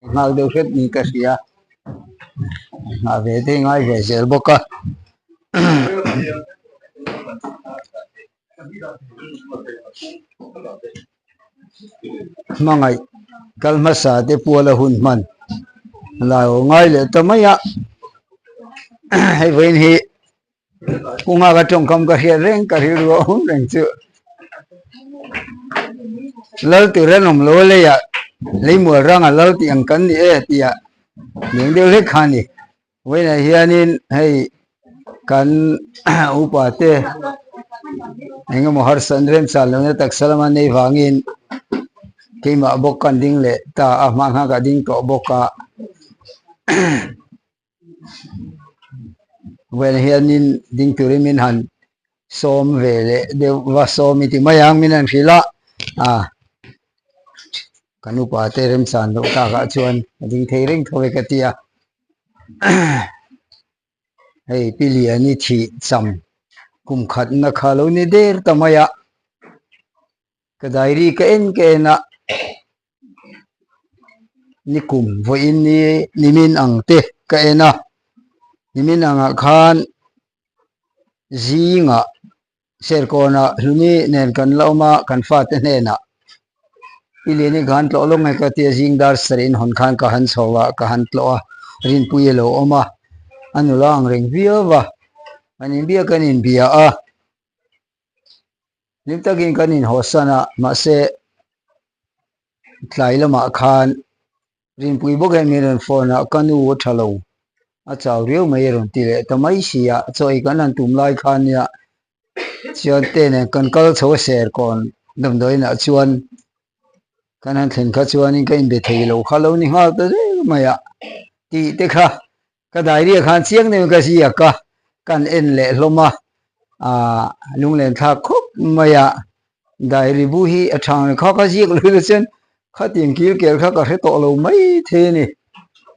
ngal deuh hret ni ka hria a ve te ngai ve zel bawk a mangai kalmasa te puala hun man lao ngai le tamaya hai vein hi kunga ka trong kam ka hria reng ka hri ru hun reng chu lal tu renom lo le ya lấy mùa răng à lâu tiền cân đi thì à những điều hết khăn đi với này hiện hay cần upa te anh em har san rem sal nó tak salaman nei wangin khi mà bốc cần đinh lệ ta mang ha cả đinh to bốc cả với này hiện đinh turi min han som về lệ đều và som thì mấy ang min han phila à kan upa te rem san lo ta ga chuan ding thei ring thoi ka tia hey pili ani thi cham kum khat na khalo ni der tamaya ka dairi ka en ke na ni kum vo in ni nimin ang te ka ena nimin ang khan zinga ser ko na huni nen kan lauma kan fa te ne na pili ni gan tlo lo ngai ka tia jing dar sarin hon khan ka han sowa ka han tlo rin puyelo oma anulang ring via wa anin bia kanin bia a limtakin kanin hosana ma se thlai lama khan rin pui bok he miren phone kanu thalo a chaw riu mai ron ti le tamai sia choi kanan tum lai khan ya chian te ne kan kal chho ser kon dam doi na chuan kanan thlen kha chuan in kain be thei lo khalo ni ha ta maya ti te kha ka dai ri khan chiang ne ka sia ka kan en le hloma a lung len tha khop maya dai ri bu hi athang kha ka jiek lu chen kha ting kil kel kha ka he to lo mai the ni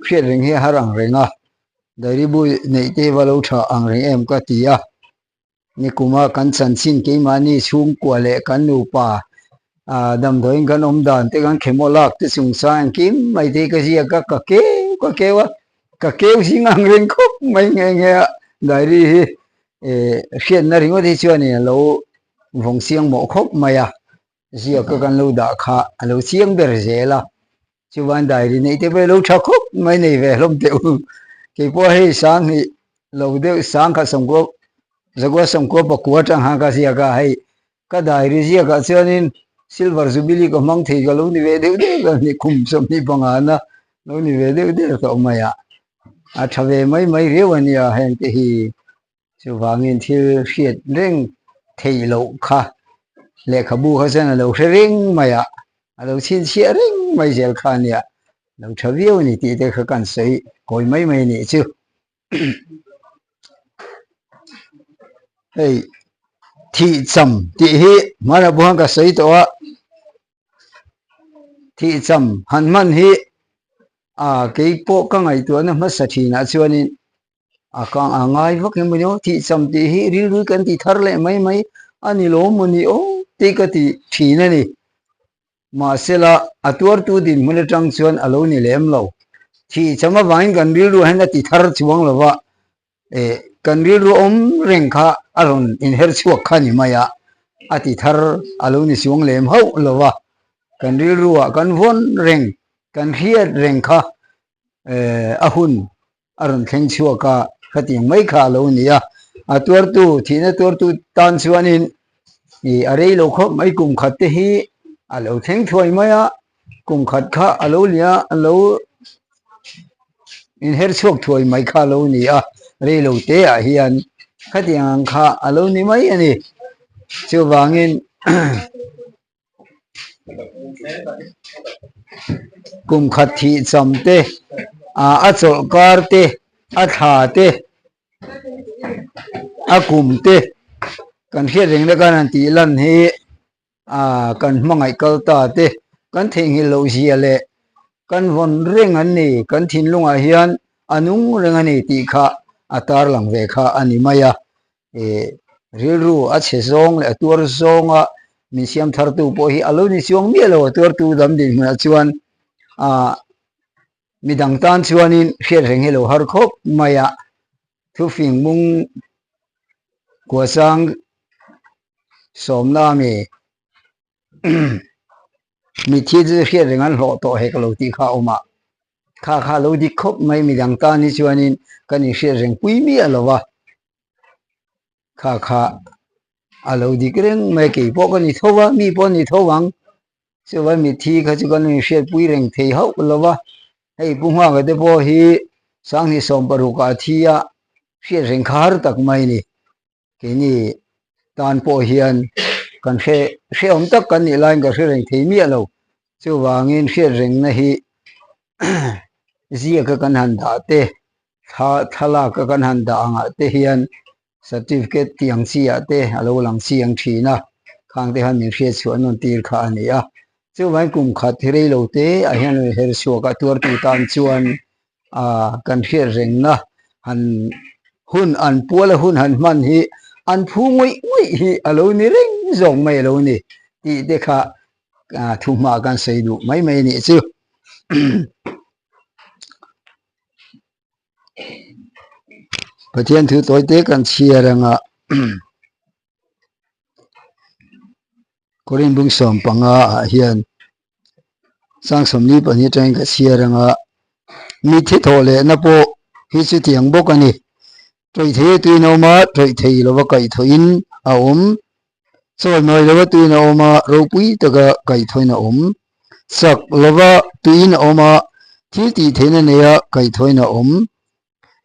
phiet ring he harang renga dai ri bu nei te wa lo tha ang reng em ka tia ni kuma kan chan chin ke mani chung kwa le kan nu pa a dam doing kan om dan te kan khemolak te chung sang kim mai te ka jiek ka ke wa ka ke sing ang reng khop mai nge nge dai ri hi phiet na ring o thi chuan ni lo vong siang mo khop maya zia ka kan lo da kha lo chiang ber zela chuan dai ri nei te ve lo tha khop mai nei ve hlom te u ke po he sang ni lo de sang kha som go zagwa som ko pa kwa tang ha ka sia ka hai ka dai ri zia ka chuanin silver jubilee ko mang thei ga lo ni ve de ni khum som ni panga na lo ni ve de to maya a thave mai mai rewania hen te hi chu wangin thil phiet reng thei lo kha le khabu kha chen lo ring maya lo chin chia ring mai zel khan ya lo thaviu ni ti te kha kan sei koi mai mai ni chu hey thi cham ti hi mara buang ka sei to a thi cham han man hi a ke po ka ngai tu na ma sa thi na chuanin a kang a ngai vak hem no thi cham ti hi ri ru kan ti thar le mai mai ani lo muni o ti ka ti thi na ni ma sela atur tu din mun tang chuan alo ni lem lo thi chama wain kan ri ru han ti thar chuang lo wa e kan ri ru om reng kha aron in her chuak kha ni maya ati thar alo ni chuang lem ho lo wa kan ri ru a kan von reng kan hiat reng kha ahun aron thleng chuaka khating mai kha lo ni a atur tu thina tur tu tan chuanin i arei lo khop mai kum khat te hi alo theng thoi maya kum khat kha alo lia alo in her chuak thoi mai kha lo ni a re lo te a hian khatiang kha alo ni mai ani chu wangin kum khat thi cham te a chol kar te a tha te a kum te kan hiat reng le kan ti lan hi a kan mangai kal ta te kan theng hi lo zia le kan von reng an ni kan thin lunga hian anung reng ani ti kha atar lang ve kha ani maya e rilru a che zong le tur zonga mi siam thar tu po hi alo ni chuang mi lo tur tu dam din na chuan a mi dang tan chuanin hriat reng hello har khop maya thu phing mung kwa sang som na mi mi thi chu hriat reng an hlo to he ka lo ti kha oma kha lo di khop mai mi dang tan ni chuanin kan ni hriat reng pui mi alowa kha alo di kreng mai ke po kan ni thowa mi po ni thowang chu wa mi thi kha chu kan ni hriat pui reng thei hau lowa hei pungwa ga te po hi sang ni som paru ka thia hriat reng khar tak mai ni ke ni tan po hian kan hre om tak kan ni lain ka hre reng thei mi alo chu wangin hriat reng na hi zia ka kan han da te thala ka kan han da anga te hian certificate tiang chi ate alo lang chiang thina khang te han ni hriat chuan non tir kha ani a chu vai kum khat thirei lo te a hian her shuwa ka tur tu tan chuan kan hriat reng na han hun an puala hun han man hi an phu ngoi ngoi hi alo ni reng zong mai lo ni ti te kha thu ma kan sei du mai mai ni chu pathian thu toy te kan chia ranga korin bung som panga hian sang som ni pani train ka chia ranga mi thi thole na po hi chu tiang bok ani troi the tu no ma troi thei lo wa kai thoin a choi noi lo wa tu na oma ro pui ta ga kai thoina sak lo wa tuin oma thi ti theina ne ya kai thoina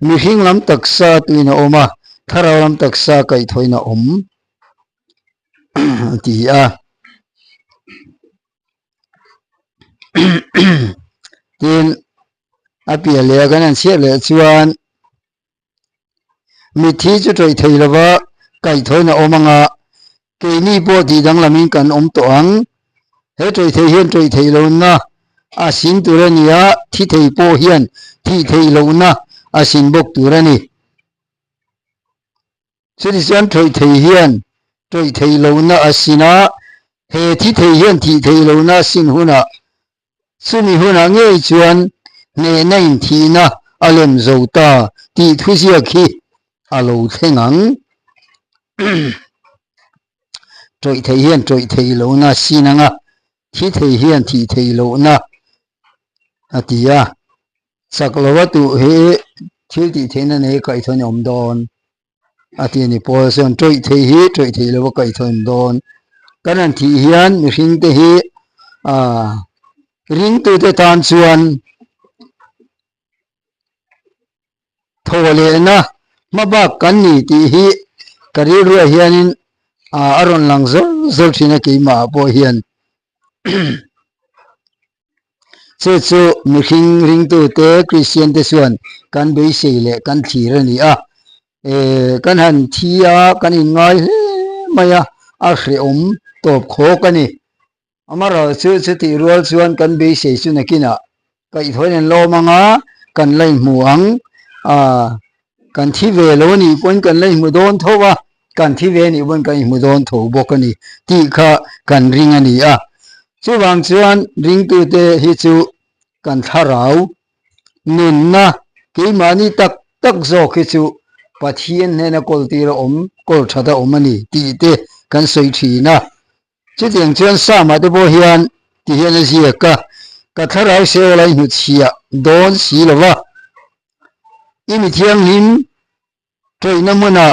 mi hing lam taksa tuina oma thara lam taksa kai thoina ti a tin apia le kan an che le chuan mi thi chu troi thei lawa kai thoina omanga ke ni po ti dang lamin kan to ang he troi thei hian troi thei lo na a sin turania thi thei po hian thi thei lo na a sin bok turani chuni chuan troi thei hian troi thei lo na a sina he thi thei hian thi thei lo na sin huna sumi huna nge chuan ne nain thi na alem zota ti thu sia khi alo thengang troi thei hian troi thei lo na sinanga thi thei hian thi thei lo na atia saklowa tu he thil ti theina ne kai thon om don ati ni pol son troi thei hi troi thei lo kai thon don kanan thi hian mi hring te hi ring tu te tan chuan thole na maba kan ni ti hi kari ru hianin aron lang zol thina ke ma po hian chu mi ring tu te christian te suan kan be sei le kan thir ani a kan han thia kan in ngai maya a hre top kho kani amara chu ti rual chuan kan be sei chu nakina kai thoinen lo manga kan lai muang kan thi ve lo ni pon kan lai mu don thowa kan thi ve ni bon kan mu don tho bokani ti kha kan ring ani a chu wang chuan ring tu te hi chu kan tharau nin na ke mani tak zo khi chu pathian ne na kol ti ro kol thada ani ti te kan soi thina chu tiang chuan sa ma de bo hian ti hian a zia ka tharau se lai hu chia don si lowa imi thiang nin toina muna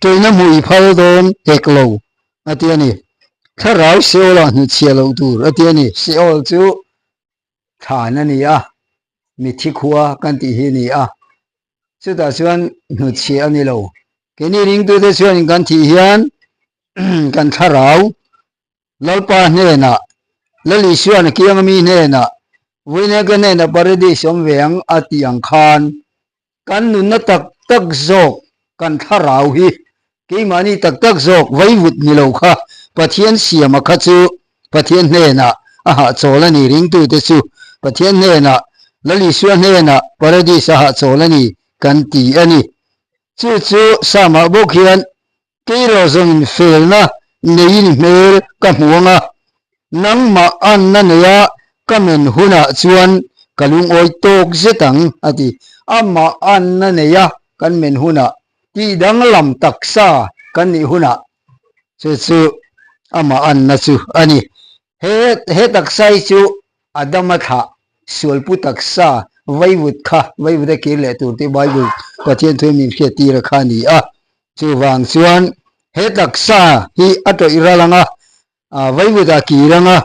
toina mui phal don eklo atiani tharau se la hu chia lo tur atiani se ol chu thana ni a mi thi khuwa kan ti hi ni a chu ta chuan hu chia ani lo ke ni ring tu te chuan kan thi hian kan tharau lalpa ne na lali chuan kiang mi ne na wine ka ne na paradi som veng atiang khan kan nu na tak zok kan tharau hi ke mani tak zok vai vut ni lo kha pathian siama kha chu pathian ne na aha cholani ring tu te chu pathian ne na lali chuan ne na paradi sa ha cholani kan ti ani chu sama bokhian ke ro zong fel na nei mel ka muanga nang ma an na neya kamen huna chuan kalung oi tok zetang ati ama an na neya kan men huna ti dang lam taksa kan ni huna chu chu ama an na chu ani he taksai chu adama tha sulpu taksa vaivut kha vaivuda ke le tur ti bible pathian thoi min khe ti ra kha ni a chu wang chuan he taksa hi ato iralanga vaivuda ki ranga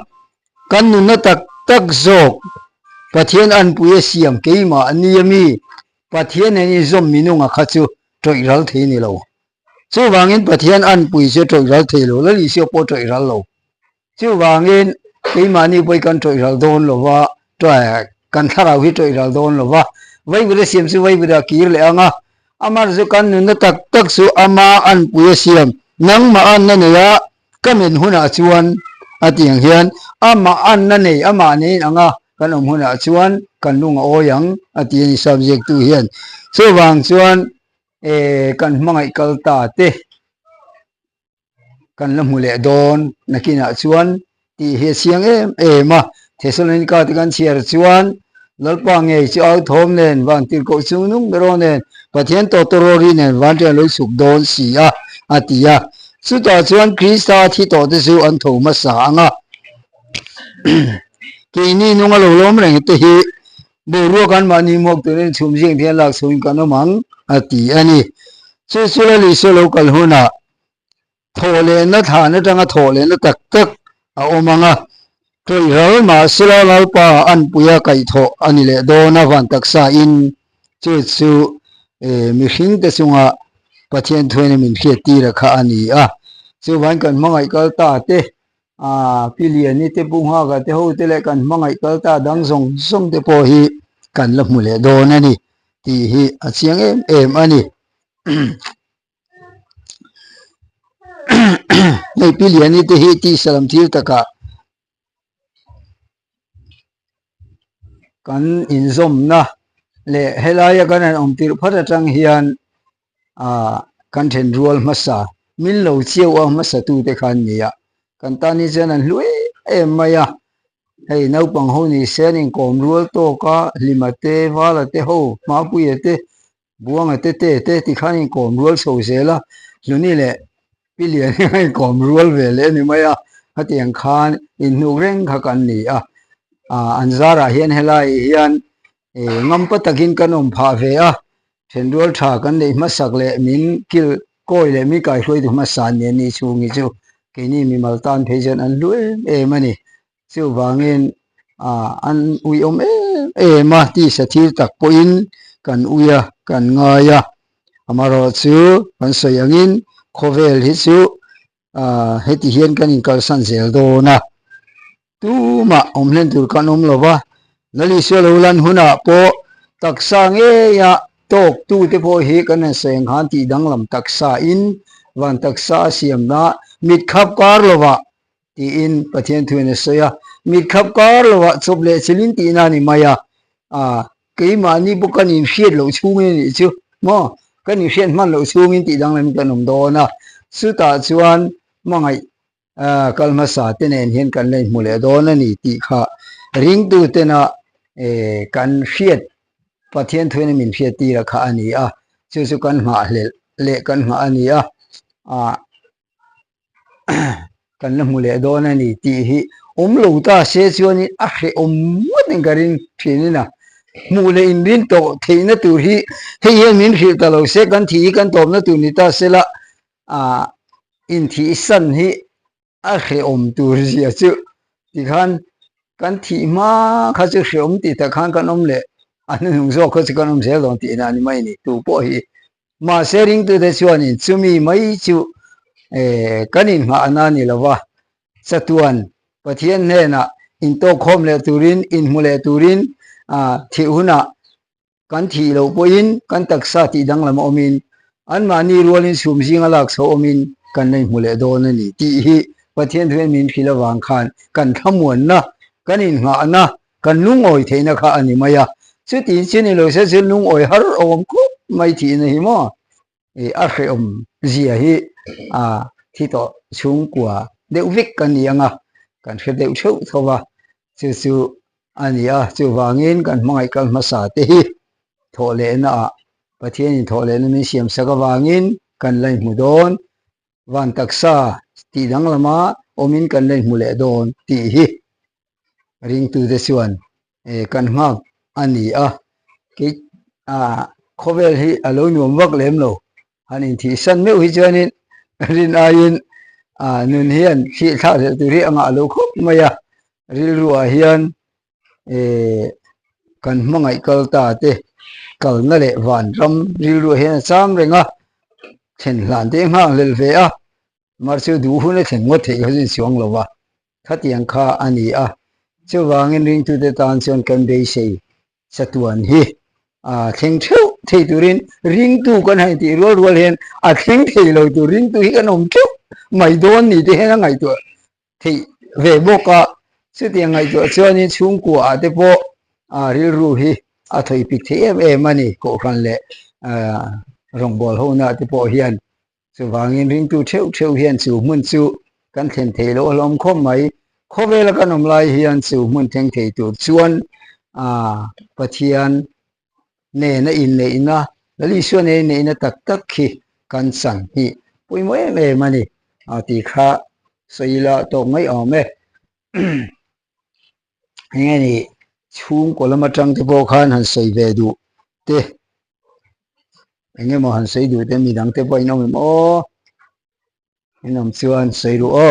kan nu na tak tak zok pathian an puye siam keima aniami pathian ani zom minunga khachu troi ral the ni lo chu wangin pathian an pui che troi ral the lo lali sio po troi ral lo chu wangin keima ni poi kan troi ral don lo wa twa kan thara wi troi ral don lo wa vai bu siam su vai bu da kir le anga amar zu kan nu na tak tak su ama an puye siam nang ma an na ne ya kamen huna chuan atiang hian ama an na nei ama nei anga kan huna chuan kan lunga oyang ati subject tu hian so wang chuan kan mangai kalta te kan lamule don nakina chuan ti he siang ma Thessalonica ti kan chiar chuan lalpa nge chi au thom nen wang ti ko chung nung ro nen pathian to torori nen wan te loi suk don si a atia su ta chuan krista thi to te su an thoma sa anga ke ni nunga lo lom reng te hi bo ro kan ma ni mok te nen chum jing thian lak suin kan mang ati ani chu su la li so lo kal huna thole na tha na tanga thole na tak tak a omanga troi ral ma sila lalpa an puya kai tho ani le do na van taksa in chu chu mi hing te sunga pathian thoine min khia ti ra kha ani a chu van kan mangai kal ta te pilian ni te bung ha ga te ho te le kan mangai kal ta dang zong zong te po hi kan la mu le do na ni ti hi a chiang em ani nei pilian ni te hi ti salam thil taka kan inzom na le helaya kan an omtir phara tang hian kan then rual masa min lo chiu a masa tu te khan nia kan tani chen an hlui em maya hei nau pang ho ni senin kom rual to ka limate wala te ho ma puye te buanga te ti khanin kom rual so zela luni le pilian ngai kom rual ve le ni maya hatiang khan in nu reng kha kan ni anzara hian helai hian ngam patakin kanom pha ve a thendual tha kan nei masak le min kil koi le mi kai hloi du ma san ne ni chungi chu ke ni mi maltan phejan an lu mani chu wangin an ui om ma ti sathir tak po in kan uya kan ngaya amaro chu kan soyangin khovel hi chu heti hian kan in kal san zel do na tu ma omlen tur kan lova nali selo lan huna po taksa nge ya tok tu te po hi kan seng han ti danglam taksa in wan taksa siam na mit khap kar lova ti in pathian thuine soya mit khap kar lova choble chilin ti na ni maya ke ma ni bu kan in fiet lo chungi ni chu mo kan in fiet man lo chungi ti danglam kan do na su ta chuan mangai kalmasa tenen hian kan lei mule do na ni ti kha ring tu tena kan fiat pathian thoine min fiat ti ra kha ani chu chu kan ma le kan ma ani kan la mule do na ni ti hi lo ta se chuani a khe mutin garin thinina mule in rin to theina tur hi hian min khil ta lo se kan thi kan tom na tu ni ta sela in thi san hi a khe tur zia chu ti khan kan thi ma kha chu khe ti ta khan kan le an nung zo kho chu kan zel don ti na ni mai ni tu po hi ma sharing tu de chuan in chumi mai chu kanin ma ana ni lawa chatuan pathian ne na in to khom le turin in mule turin thi huna kan thi lo poin kan taksa ti dang lam omin an mani rolin sum jinga lak so omin kan nei mule do na ni ti hi pathian thuen min phila wang khan kan thamuan na kanin nga na kan lung oi theina kha ani maya chu ti chini lo se se lung oi har om ku mai thi na hi mo a khe zia hi thi to chung kwa de vik kan yang kan khe deuh theuh thowa chu ania chu wangin kan hmangai kal hmasa te hi thole na a pathian in thole na min siam saka wangin kan lai hmu don van taksa ti dang lama omin kan lai hmu le don ti hi ring tu te chuan kan ngak ani a ke khovel hi alo nuam vak lem lo hanin thi san meu hi chuanin rin ain nun hian khi tha le tu ri anga alo khop maya ril ruwa hian kan hmangai kal ta te kal na le van ram ril ruwa hian cham renga then hlan te ngang lel ve a mar chu du hu ne then ngot thei ho jin siang lo wa thatiang kha ani a chu wangin ring tu te tan chon kan dei sei chatuan hi theng theu thei turin ring tu kan hai ti rol rol hen theng thei lo tu ring tu hi kan om theu mai don ni te hen ngai tu thei ve boka chu ti ngai tu chuanin chung ku te po ril ru hi thoi pik the em ani ko khan le rong bol ho na te po hian chu wangin ring tu theu hian chu mun chu kan then thei lo lom khom mai khovel kan om lai hian chu mun theng thei tu chuan pathian ne na in ne ina lali sho ne na tak khi kan sang hi pui mo em mani ti kha soila to mai ome nghe ni chung ko lama tang te bo khan han sei ve du te enge mo han sei du te mi dang te bo inom mo inom chuan sei ru o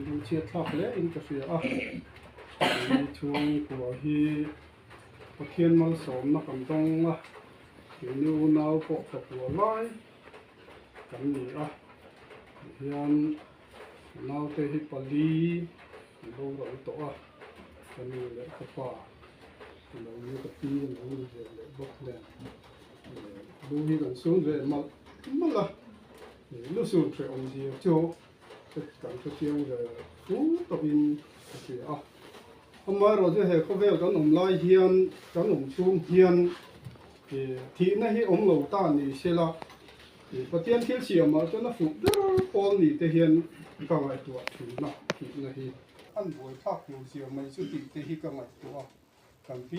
ดูเชียร์ทอกเลยอินกาแฟช่วงหัวฮีพอเทียนมันสมนักกันตรงนิ้วนาวปกกับหัวลอยกันนี่เทียนนาวเตหิปลีดูเราตัวกันนี่แหละกระป๋าเราอยู่กับปีเราอยู่เลยบกเลยดูที่กันสูงเลยมันละรู้สึกเสียองค์เดียวโจ感觉这样的福特因是mà rồi就係嗰邊咁農拉鄉咁農村鄉田那些ông老大你些啦不點天氣嘛就那福幫你的鄉剛來多田那些按會拍有時咪就地的些剛來多咁嗶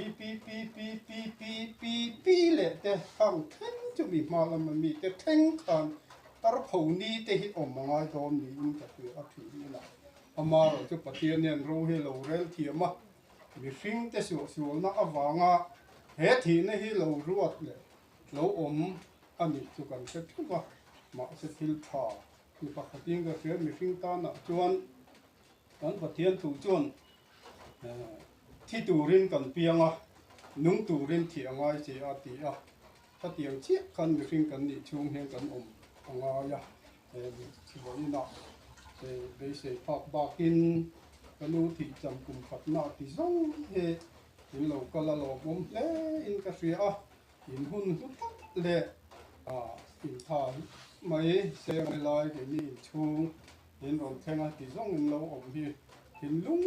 咧的行聽就咪嘛啦咪的聽看但係鋪呢的些我唔愛當你應該去田啦。mà rồi cho bắt tiền nên rồi hi lâu rồi thì mà mình phim để sửa nó vàng hết thì nó hi lâu ruột này lâu anh ấy cho cần sẽ chút mà sẽ thiếu thà thì bắt tiền cái phía mình phim ta nè chuan anh bắt tiền thủ chuan thì thủ riêng cần piang nung thủ riêng thì ngay chỉ thìถ้าเตียงเชี่ยกันมีฟิงกันนี่ช่วงเฮงกันงายที่ว่านี่นะได้เสพผักบากินกันนู้ที่จำกลุ่มขัดหน้าที่ซ่งเฮอินเราก็ละหลอกผมเล่อินกาเฟียอินหุ่นทุกทักเล่อินทานไม่เสียงลายที่นี่ช่วงอินเราแข่งที่ซ่งอินเราอมที่อินลุง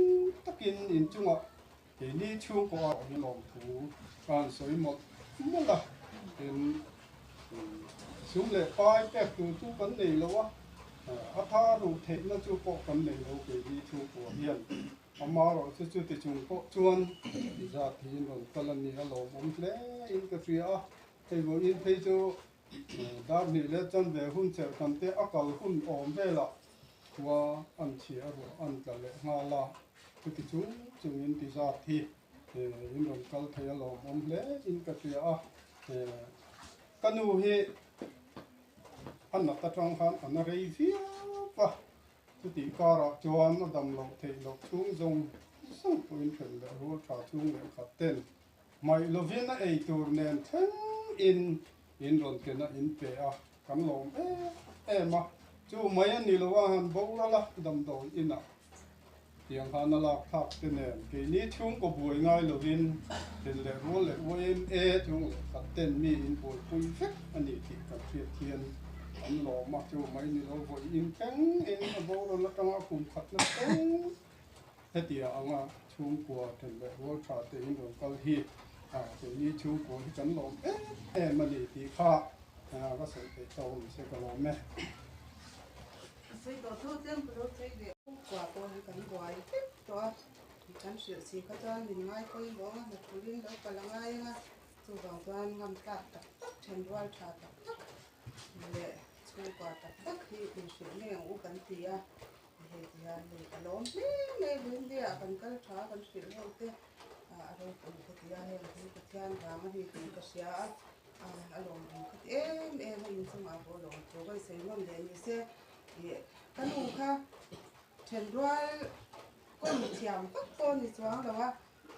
ตะกินอินจุงที่นี่ช่วงก็อินหลอกถูการสวยหมดละเป็นสุ่มเล่ไปแป๊กอยู่ทุกปันเลยแล้ววะถ้าดูเทปแล้วจู่ก็ปันเลยเราไปดีช่วงหัวเฮียนมาเราจู่ที่ช่วงก็ชวนที่จะที่เราตอนนี้เราผมเล่อินกาแฟไอ้พวกอินเพจดาบนี่เล่จันเบหุ่นเจ้ากันเตะอากาศหุ่นอมเบล่ะว่าอันเชียร์อันกันเลยงาละที่ช่วงอินที่จะที่อินเราคัลเทียเราผมเล่อินกาแฟกันดูเฮอันนักตะจังหันอันอะไรเสียปะสุติการะจวนดำลงเทลงชุ่งจงส่งปืนถึงเลยรู้ชาชุ่งเลยขัดเต้นไม่ลวินไอตัวเนนทั้งอินรอนเกนอินเปะกันลงมาจู่ไม่อันนี้ละว่าหันบุกละดำโดอินเตียงหันละทักเต้นเกนี้ชุ่งก็บวยง่ายลวินเป็นเลยรู้เลยว่าชุ่งขัดเต้นมีอินบวยปุยเฟกอันนี้ที่กับเทียนอันหล่อมาจู่ไม่นี่เราบวยอินแข็งอินบุกละตั้งกลุ่มขัดนั่นเองให้เตียงชุ่งกลัวถึงเลยรู้ชาเตียงโดนกัลฮีเดี๋ยวนี้ชูกูที่ฉันลงมันดีที่ข้า có sự để tàu sẽ có lo mẹ所以到头真不都这个挂到你跟挂一多，你看是是个端另外可以讲啊，那处理到个啷个样啊，做到端俺打打打，全部查打打，嘞，做挂打打可以是那我跟底啊，嘿底啊嘞个龙嘞问题啊，跟个查跟是好的，啊，然后跟个底啊嘿个天干嘛嘿个些啊。啊，龙个因什么不龙，做个什么的那些。也，กันลูกค่ะเช่นว่าก้นเทียมก็ก้นสว่างแต่ว่า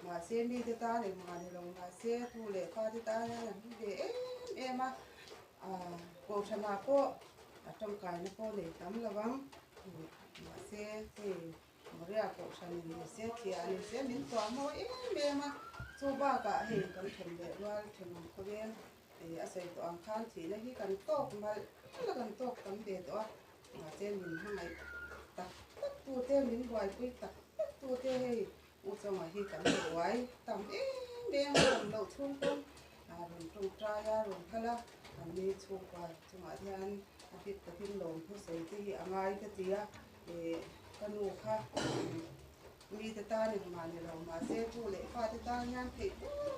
มาเสียมีแต่ตาเลยมาในลงมาเสียทูเลยฟ้าที่ตาเนี่ยเดี๋ยวมาโกชนาก็จงกายนะก็เลยทำระวังมาเสียที่มาเรียกโกชนาเนี่ยเสียเทียนเสียมินตัวมามาสู้บ้ากะเห็นกันเช่นแบบว่าเช่นมันก็เรียนอาศัยตัวอังคารที่นั่นที่กันโตกมาแล้วกันโตกกันเดี๋ยว mà tên mình hàng ngày tập tất tu tên mình hoài quy tập tất tu tên hay u cho mà khi cảm thấy hoài tầm đen làm đầu chung chung rồi trong trai ra rồi thế là đi chung qua cho mà thiên khi tập phim lồng thu xây thì ngay cái gì á thì con nụ khác mi ta này mà này là mà sẽ thu lệ pha ta nhang thì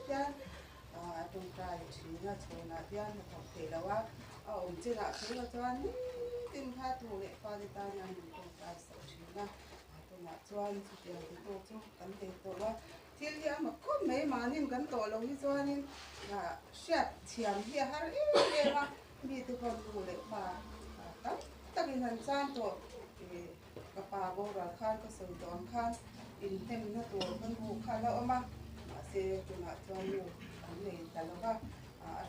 ra trong trai chỉ là chỗ là thiên là học thể làว่าông chưa đã thấy là cho anh tin ha tu lệ pha đi ta nhà mình trong tài sản chính là tôi nhặt cho anh chỉ tiền thì tôi chung cắn tiền tôi là thiên lý mà có mấy mà nên cắn tôi lâu như cho nên là xét tiền thì har em mà đi từ con tu lệ pha tất tất cái hành trang tôi cái bà bố ra khăn cái sợi đòn khăn in thêm nó tôi con bố khăn là mà sẽ tôi nhặt cho nhiều anh này tại là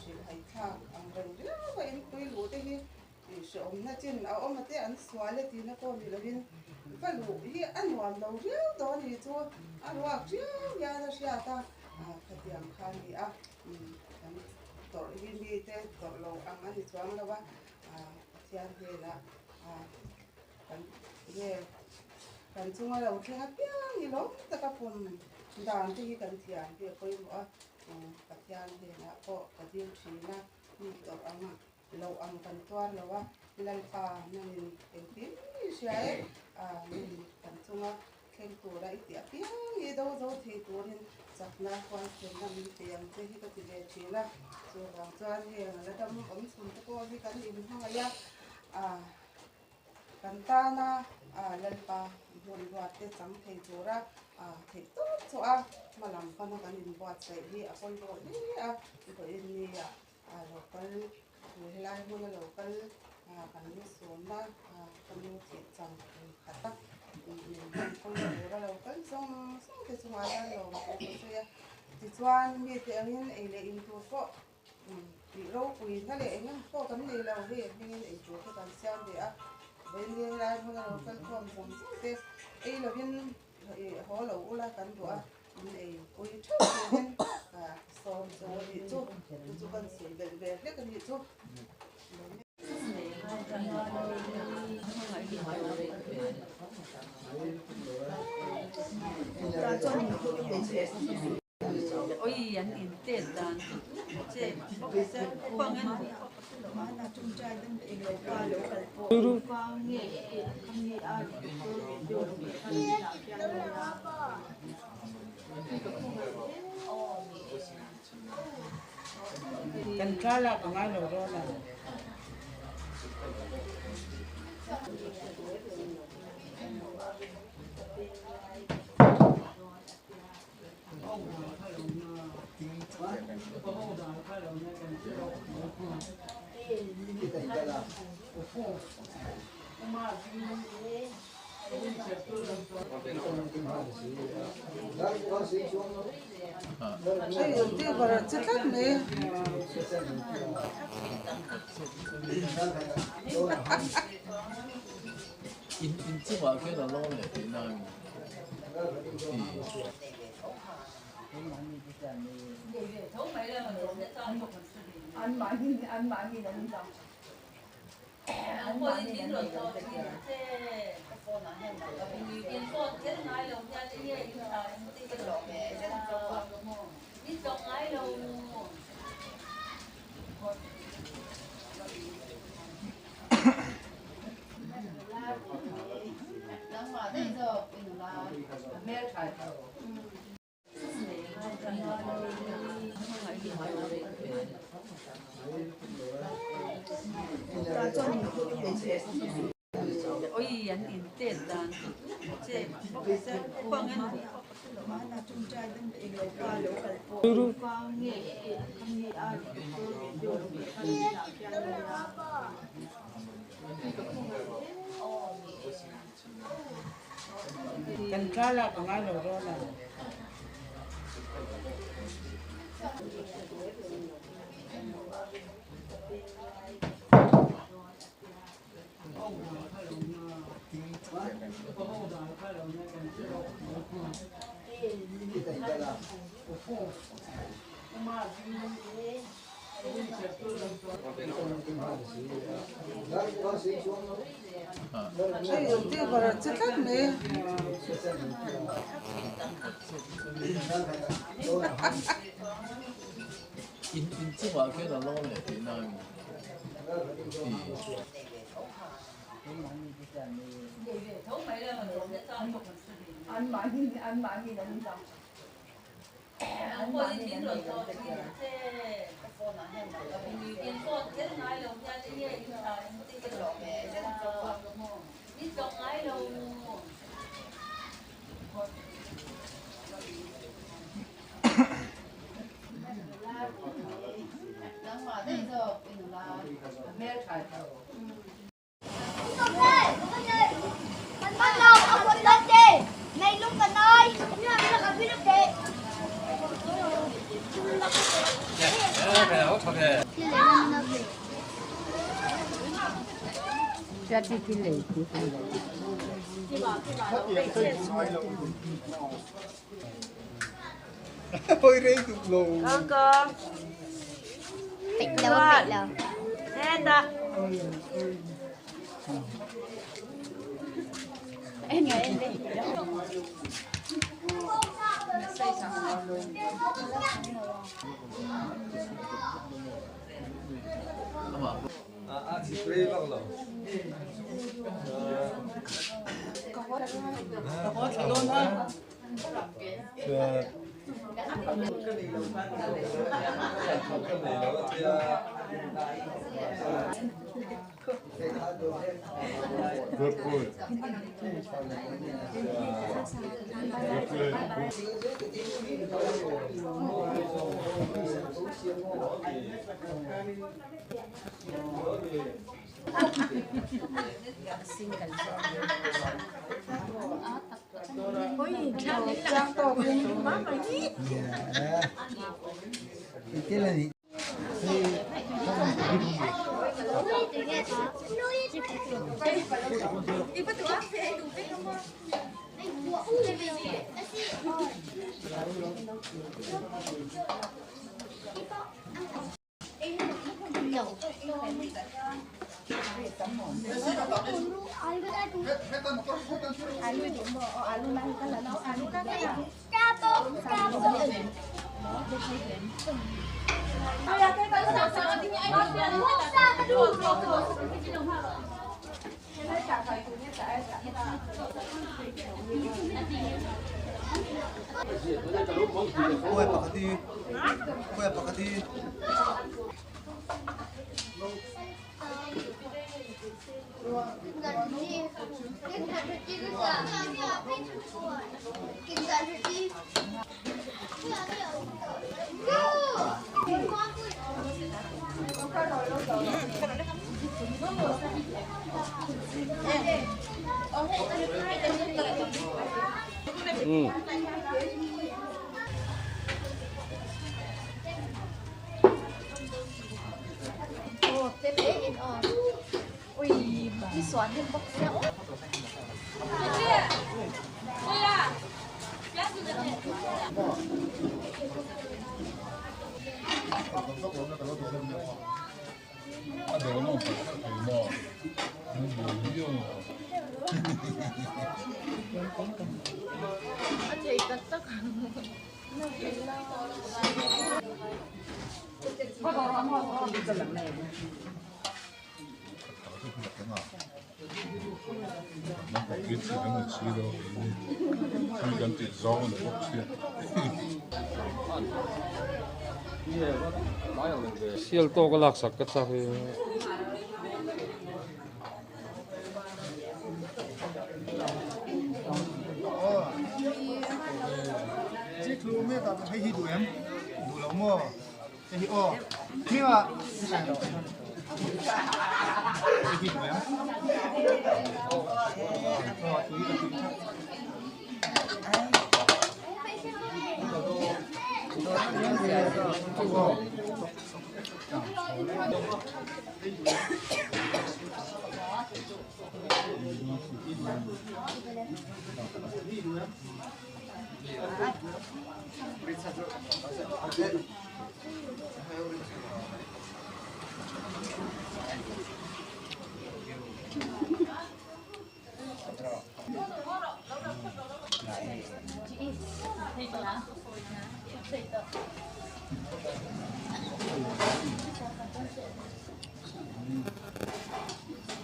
chỉ hay thang anh rằng rất là em tôi lúa thế sợ ông nó trên ông mà thế anh xóa lên thì nó còn gì là viên phải lúa thì anh hoàn đầu riết đó thì cho anh hoặc riết ra ra xe ta cái tiền khăn thì anh tội viên đi thế tội lâu anh thì xóa nó ba tiền thì là cái chung là đầu tiên cái gì đó tất cả phần đàn thì cái tiền thì coi mà cái tiền thì là có cái điều gì là tội anh lâu ăn cần toan làว่าlần pa nên em biết sẽ mình cần chung thêm tuổi đại tiệc biết gì đâu đâu thì tuổi nên sắp na quan trọng là mình tiền thì cái tiền về chỉ là rồi làm toan thì là đâm ấm xuống có cái cái gì không ai cần ta na lần pa buồn loạt cái sắm thầy chỗ ra thầy tốt chỗ mà làm con nó cái nhìn bọt dậy đi con rồi đi rồi đi rồi con người lai mua là cái cái như xuống đó cái như thiệt chẳng khát tắc con người đó là cái xong xong cái xong ai là cái gì thì choan như thế anh ấy là in thu có bị lâu quỳ nó để anh có cái này là về nên anh chủ cái cần xem để bên người lai mua là cái con xong thế ấy là bên họ là cái đồ này ôi chút nên xong rồi thì chút cần xử về biết cái gì chút ôi anh in tiền đàn chế quăng anh mana chung trai dan ilo ka lo kalpo pa nge kami ai do kan kala kangalo rola Itu baru cekat nih. in chiếc vợ kia là lo để Việt Nam anh mãi mình anh đâu ông có đi chiến lược rồi thì thế người kiến có chết ngay lòng ra cái gì cũng là cái đồ mẹ biết trong ngay đâu 可以人点电单，即係幫人。Mana cumca dan lokal kalpo. Pangi kami ari ko Controller ka nga loro na. Ay, yung tiyo para cekat nih. in即話佢就攞嚟點啊？我以前輪到即係貨難聽到，平時見貨一買路一啲嘢要睇啲嘢落嘅，你仲買路？等話呢個變啦，咩柴頭Mình đâu, ông quên lên đi. Này luôn cần ơi. Nhưng mà bây giờ cần biết được kì. Ôi rê tụt lù. Tịnh đâu. Nè ta. Em ngồi em đi. spray bác lẩu. Có thật luôn ha. Good, good. Trang to cũng má mày nhít. Cái là gì? Kue pakati. Sial to ka laksak ka sa เนี่ยตอนให้ที่ดูเอ็มดูแล้วมั่วให้ที่อ้อนี่ว่าให้ที่ดูเอ็มก็ตัวนี้ก็คือ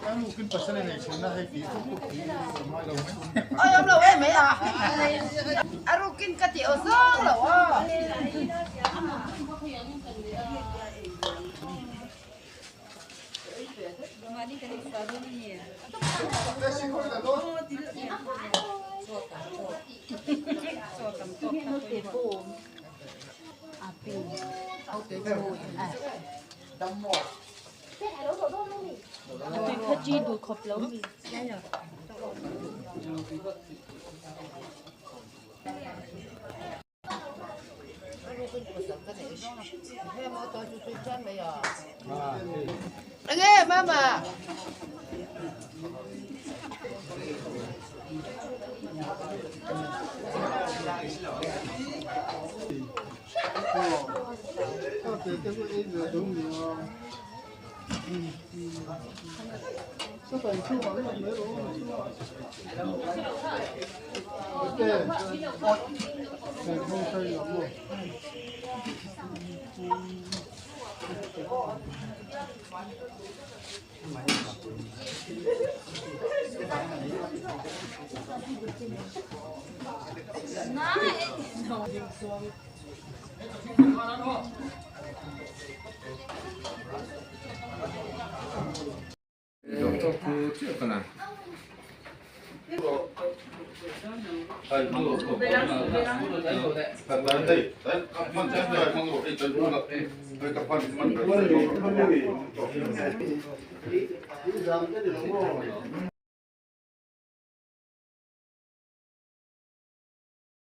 ถ้าลูกขึ้นปัสสาวะในชิ้นน่าให้ปีทุกปีมาเราไม่ ôi ông đâu em mấy à arukin cái tiểu dương đâu à nghe mama có thể cái cái người đúng rồi sao phải chú bảo cái mới đúng ok không xây lắm rồi